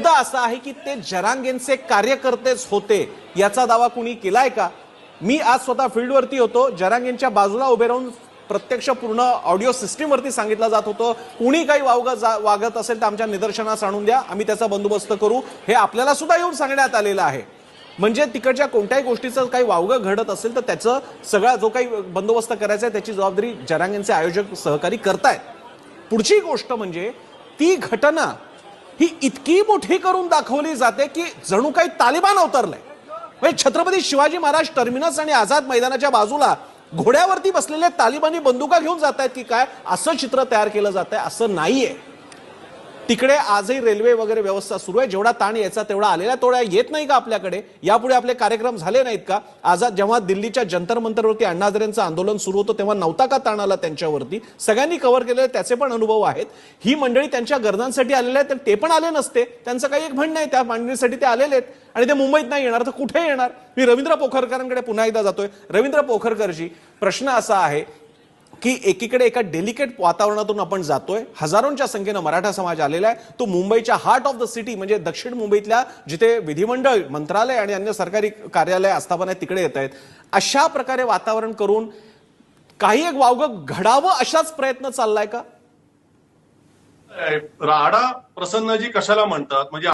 मुद्दा असा आहे की ते जरांगेंचे कार्यकर्तेच होते याचा दावा कुणी केलाय का? मी आज स्वतः फील्डवरती होतो, जरांगेंच्या बाजूला उभे राहून प्रत्यक्ष पूर्ण ऑडिओ सिस्टीमवरती सांगितलं जात होतं, कुणी काही वागत असेल तर आमच्या निदर्शनास आणून द्या, आम्ही त्याचा बंदोबस्त करू, हे आपल्याला सुद्धा येऊन सांगण्यात आलेलं आहे. म्हणजे तिकडच्या कोणत्याही गोष्टीचं काही वावगं घडत असेल तर त्याचं सगळा जो काही बंदोबस्त करायचा आहे त्याची जबाबदारी जरांगेंचे आयोजक सहकारी करतायत. पुढची गोष्ट म्हणजे ती घटना ही इतकी मोठी करून दाखवली जाते की जणू काही तालिबान अवतरलंय. म्हणजे छत्रपती शिवाजी महाराज टर्मिनस आणि आझाद मैदानाच्या बाजूला घोड्यावरती बसलेले तालिबानी बंदुका घेऊन जात आहेत की काय, असं चित्र तयार केलं जात आहे. असं नाहीये. तिकडे आजही रेल्वे वगैरे व्यवस्था सुरू आहे. जेवढा ताण यायचा तेवढा आलेला तेवढा येत नाही का आपल्याकडे? यापुढे आपले कार्यक्रम झाले नाहीत का? आझाद जेव्हा दिल्लीच्या जंतर मंतरवरती अण्णा हजारेंचं आंदोलन सुरू होतं तेव्हा नव्हता का ताण आला त्यांच्यावरती? सगळ्यांनी कव्हर केलेले त्याचे पण अनुभव आहेत. ही मंडळी त्यांच्या गरजांसाठी आलेले आहेत, तर ते पण आले नसते. त्यांचं काही एक म्हणणं आहे, त्या मांडणीसाठी ते आलेले आहेत आणि ते मुंबईत नाही येणार तर कुठे येणार? मी रवींद्र पोखरकरांकडे पुन्हा एकदा जातोय. रवींद्र पोखरकरजी, प्रश्न असा आहे की एकीकडे एका डेलिकेट वातावरणातून आपण जातोय, हजारोंच्या संख्येनं मराठा समाज आलेला आहे. तो मुंबईच्या हार्ट ऑफ द सिटी म्हणजे दक्षिण मुंबईतल्या जिथे विधिमंडळ, मंत्रालय आणि अन्य सरकारी कार्यालय आस्थापना आहेत तिकडे येत आहेत. अशा प्रकारे वातावरण करून काही एक वावगं घडावं अशाच प्रयत्न चाललाय का? राडा प्रसन्नजी कशाला म्हणतात? म्हणजे